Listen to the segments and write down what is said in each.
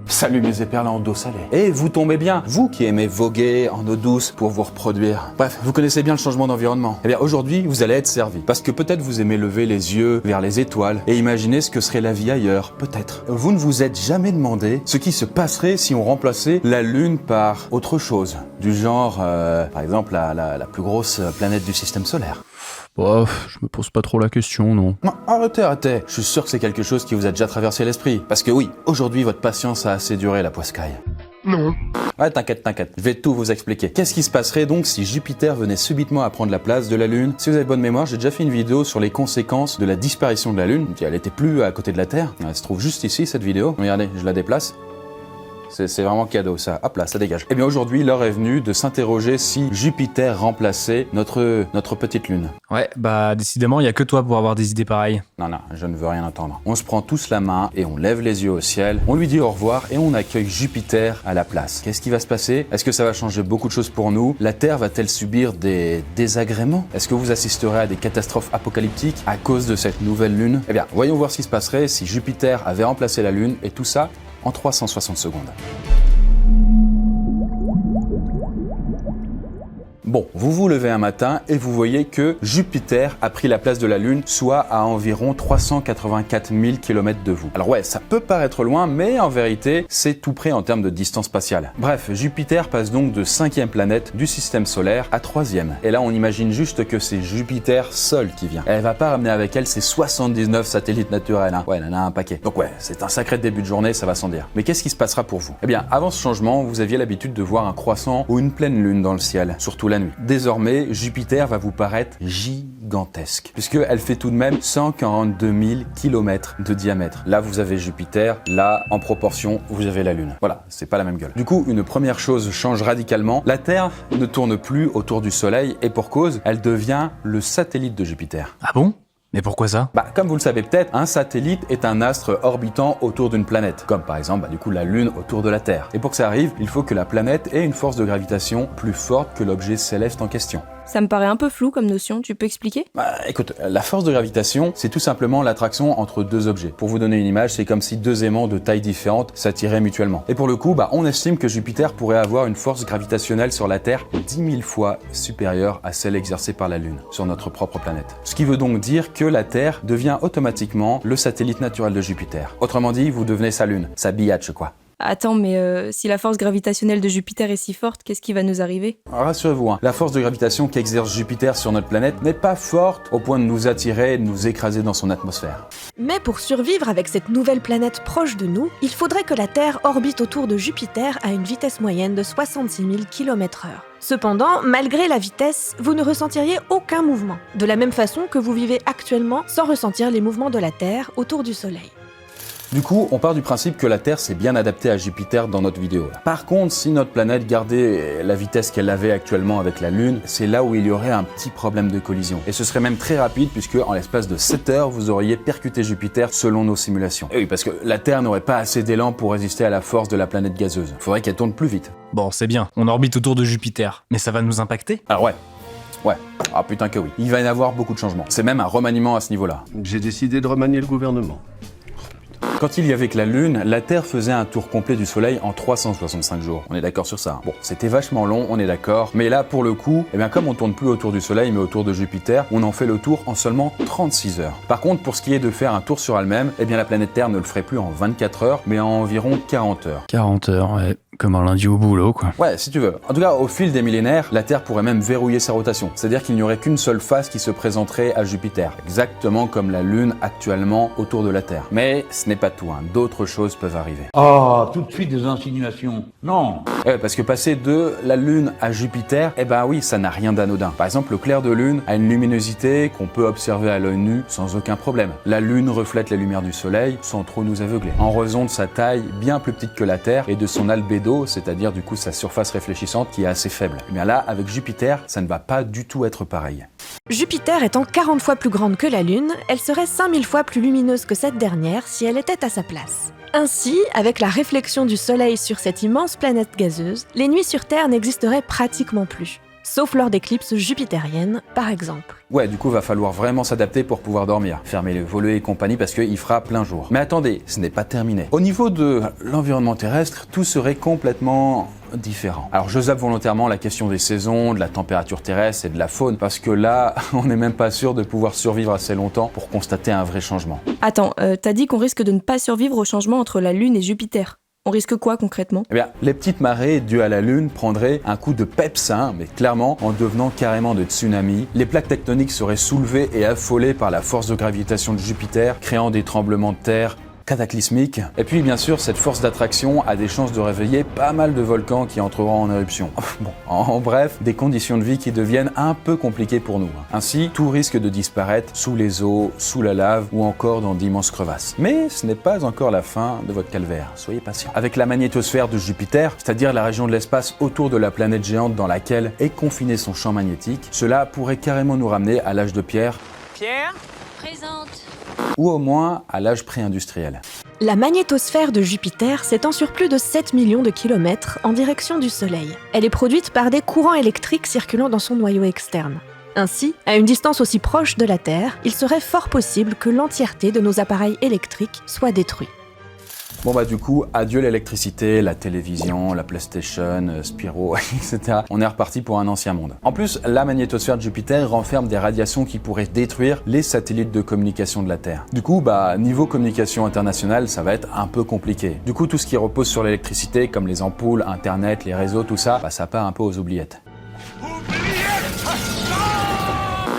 Salut mes éperlants d'eau salée. Et vous tombez bien, vous qui aimez voguer en eau douce pour vous reproduire. Bref, vous connaissez bien le changement d'environnement. Eh bien aujourd'hui, vous allez être servi. Parce que peut-être vous aimez lever les yeux vers les étoiles et imaginer ce que serait la vie ailleurs. Peut-être. Vous ne vous êtes jamais demandé ce qui se passerait si on remplaçait la Lune par autre chose. Du genre, par exemple, la plus grosse planète du système solaire. Bof, je me pose pas trop la question, non. Non, arrêtez. Je suis sûr que c'est quelque chose qui vous a déjà traversé l'esprit. Parce que oui, aujourd'hui, votre patience a assez duré, la poiscaille. Non. Ouais, t'inquiète. Je vais tout vous expliquer. Qu'est-ce qui se passerait donc si Jupiter venait subitement à prendre la place de la Lune? Si vous avez bonne mémoire, j'ai déjà fait une vidéo sur les conséquences de la disparition de la Lune. Elle était plus à côté de la Terre. Elle se trouve juste ici, cette vidéo. Regardez, je la déplace. C'est vraiment cadeau ça. Hop là, ça dégage. Eh bien aujourd'hui, l'heure est venue de s'interroger si Jupiter remplaçait notre petite Lune. Ouais, bah décidément, il y a que toi pour avoir des idées pareilles. Non, je ne veux rien entendre. On se prend tous la main et on lève les yeux au ciel, on lui dit au revoir et on accueille Jupiter à la place. Qu'est-ce qui va se passer? Est-ce que ça va changer beaucoup de choses pour nous? La Terre va-t-elle subir des désagréments? Est-ce que vous assisterez à des catastrophes apocalyptiques à cause de cette nouvelle Lune? Eh bien, voyons voir ce qui se passerait si Jupiter avait remplacé la Lune et tout ça en 360 secondes. Bon, vous vous levez un matin et vous voyez que Jupiter a pris la place de la Lune, soit à environ 384 000 km de vous. Alors ouais, ça peut paraître loin, mais en vérité, c'est tout près en termes de distance spatiale. Bref, Jupiter passe donc de 5e planète du système solaire à 3e. Et là, on imagine juste que c'est Jupiter seul qui vient. Elle va pas ramener avec elle ses 79 satellites naturels. Ouais, elle en a un paquet. Donc ouais, c'est un sacré début de journée, ça va sans dire. Mais qu'est-ce qui se passera pour vous? Eh bien, avant ce changement, vous aviez l'habitude de voir un croissant ou une pleine lune dans le ciel, surtout la nuit. Désormais, Jupiter va vous paraître gigantesque, puisqu'elle fait tout de même 142 000 km de diamètre. Là, vous avez Jupiter, là, en proportion, vous avez la Lune. Voilà, c'est pas la même gueule. Du coup, une première chose change radicalement. La Terre ne tourne plus autour du Soleil, et pour cause, elle devient le satellite de Jupiter. Ah bon? Mais pourquoi ça? Comme vous le savez peut-être, un satellite est un astre orbitant autour d'une planète, comme par exemple la Lune autour de la Terre. Et pour que ça arrive, il faut que la planète ait une force de gravitation plus forte que l'objet céleste en question. Ça me paraît un peu flou comme notion, tu peux expliquer? Écoute, la force de gravitation, c'est tout simplement l'attraction entre deux objets. Pour vous donner une image, c'est comme si deux aimants de taille différente s'attiraient mutuellement. Et pour le coup, on estime que Jupiter pourrait avoir une force gravitationnelle sur la Terre 10 000 fois supérieure à celle exercée par la Lune sur notre propre planète. Ce qui veut donc dire que la Terre devient automatiquement le satellite naturel de Jupiter. Autrement dit, vous devenez sa Lune, sa biatch quoi. Attends, mais si la force gravitationnelle de Jupiter est si forte, qu'est-ce qui va nous arriver? Rassurez-vous, la force de gravitation qu'exerce Jupiter sur notre planète n'est pas forte au point de nous attirer et de nous écraser dans son atmosphère. Mais pour survivre avec cette nouvelle planète proche de nous, il faudrait que la Terre orbite autour de Jupiter à une vitesse moyenne de 66 000 km/h. Cependant, malgré la vitesse, vous ne ressentiriez aucun mouvement, de la même façon que vous vivez actuellement sans ressentir les mouvements de la Terre autour du Soleil. Du coup, on part du principe que la Terre s'est bien adaptée à Jupiter dans notre vidéo. Par contre, si notre planète gardait la vitesse qu'elle avait actuellement avec la Lune, c'est là où il y aurait un petit problème de collision. Et ce serait même très rapide puisque en l'espace de 7 heures, vous auriez percuté Jupiter selon nos simulations. Et oui, parce que la Terre n'aurait pas assez d'élan pour résister à la force de la planète gazeuse. Il faudrait qu'elle tourne plus vite. Bon, c'est bien, on orbite autour de Jupiter, mais ça va nous impacter? Alors ouais. Ah putain que oui. Il va y avoir beaucoup de changements. C'est même un remaniement à ce niveau-là. J'ai décidé de remanier le gouvernement. Quand il y avait que la Lune, la Terre faisait un tour complet du Soleil en 365 jours. On est d'accord sur ça. Bon, c'était vachement long, on est d'accord. Mais là, pour le coup, comme on tourne plus autour du Soleil, mais autour de Jupiter, on en fait le tour en seulement 36 heures. Par contre, pour ce qui est de faire un tour sur elle-même, la planète Terre ne le ferait plus en 24 heures, mais en environ 40 heures. 40 heures, ouais. Comme un lundi au boulot, quoi. Ouais, si tu veux. En tout cas, au fil des millénaires, la Terre pourrait même verrouiller sa rotation. C'est-à-dire qu'il n'y aurait qu'une seule face qui se présenterait à Jupiter. Exactement comme la Lune actuellement autour de la Terre. Mais ce n'est pas tout, d'autres choses peuvent arriver. Oh, tout de suite des insinuations. Non. Parce que passer de la Lune à Jupiter, oui, ça n'a rien d'anodin. Par exemple, le clair de Lune a une luminosité qu'on peut observer à l'œil nu sans aucun problème. La Lune reflète la lumière du Soleil sans trop nous aveugler. En raison de sa taille bien plus petite que la Terre et de son albédo, c'est-à-dire du coup sa surface réfléchissante qui est assez faible. Mais là, avec Jupiter, ça ne va pas du tout être pareil. Jupiter étant 40 fois plus grande que la Lune, elle serait 5000 fois plus lumineuse que cette dernière si elle était à sa place. Ainsi, avec la réflexion du Soleil sur cette immense planète gazeuse, les nuits sur Terre n'existeraient pratiquement plus. sauf lors d'éclipses jupitériennes, par exemple. Ouais, du coup, va falloir vraiment s'adapter pour pouvoir dormir. Fermer les volets et compagnie parce qu'il fera plein jour. Mais attendez, ce n'est pas terminé. Au niveau de l'environnement terrestre, tout serait complètement différent. Alors je zappe volontairement la question des saisons, de la température terrestre et de la faune, parce que là, on n'est même pas sûr de pouvoir survivre assez longtemps pour constater un vrai changement. Attends, t'as dit qu'on risque de ne pas survivre au changement entre la Lune et Jupiter. On risque quoi concrètement? Eh bien, les petites marées dues à la Lune prendraient un coup de peps, mais clairement en devenant carrément de tsunamis. Les plaques tectoniques seraient soulevées et affolées par la force de gravitation de Jupiter, créant des tremblements de terre cataclysmique. Et puis bien sûr, cette force d'attraction a des chances de réveiller pas mal de volcans qui entreront en éruption. Bon, en bref, des conditions de vie qui deviennent un peu compliquées pour nous. Ainsi, tout risque de disparaître sous les eaux, sous la lave ou encore dans d'immenses crevasses. Mais ce n'est pas encore la fin de votre calvaire, soyez patient. Avec la magnétosphère de Jupiter, c'est-à-dire la région de l'espace autour de la planète géante dans laquelle est confiné son champ magnétique, cela pourrait carrément nous ramener à l'âge de pierre. Pierre ? Présente. Ou au moins à l'âge pré-industriel. La magnétosphère de Jupiter s'étend sur plus de 7 millions de kilomètres en direction du Soleil. Elle est produite par des courants électriques circulant dans son noyau externe. Ainsi, à une distance aussi proche de la Terre, il serait fort possible que l'entièreté de nos appareils électriques soit détruite. Bon bah du coup, adieu l'électricité, la télévision, la PlayStation, Spyro, etc. On est reparti pour un ancien monde. En plus, la magnétosphère de Jupiter renferme des radiations qui pourraient détruire les satellites de communication de la Terre. Du coup, niveau communication internationale, ça va être un peu compliqué. Du coup, tout ce qui repose sur l'électricité, comme les ampoules, Internet, les réseaux, tout ça, ça part un peu aux oubliettes.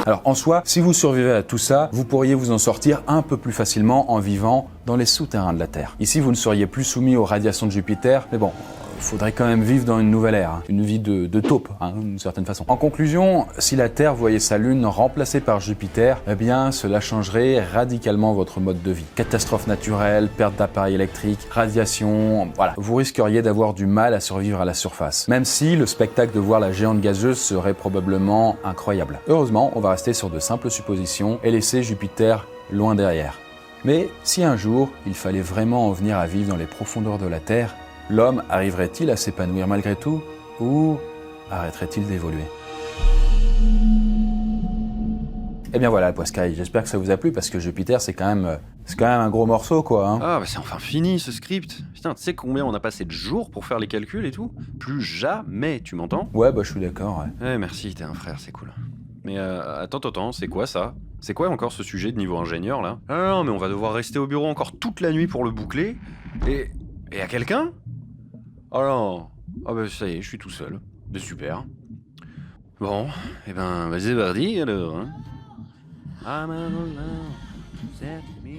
Alors en soi, si vous survivez à tout ça, vous pourriez vous en sortir un peu plus facilement en vivant dans les souterrains de la Terre. Ici, vous ne seriez plus soumis aux radiations de Jupiter, mais bon, il faudrait quand même vivre dans une nouvelle ère, une vie de taupe, d'une certaine façon. En conclusion, si la Terre voyait sa Lune remplacée par Jupiter, eh bien cela changerait radicalement votre mode de vie. Catastrophes naturelles, perte d'appareils électriques, radiation, voilà. Vous risqueriez d'avoir du mal à survivre à la surface, même si le spectacle de voir la géante gazeuse serait probablement incroyable. Heureusement, on va rester sur de simples suppositions et laisser Jupiter loin derrière. Mais si un jour, il fallait vraiment en venir à vivre dans les profondeurs de la Terre, l'homme arriverait-il à s'épanouir malgré tout ou arrêterait-il d'évoluer? Eh bien voilà le Poiscaille, j'espère que ça vous a plu parce que Jupiter c'est quand même un gros morceau quoi. Ah bah c'est enfin fini ce script. Putain, tu sais combien on a passé de jours pour faire les calculs et tout? Plus jamais, tu m'entends? Ouais je suis d'accord, ouais. Eh merci, t'es un frère, c'est cool. Mais attends, c'est quoi ça? C'est quoi encore ce sujet de niveau ingénieur là? Ah non, mais on va devoir rester au bureau encore toute la nuit pour le boucler. Et à quelqu'un? Oh non. Ah bah ça y est, je suis tout seul. C'est super. Bon, et ben, vas-y, parti alors. Hein. I'm alone, set me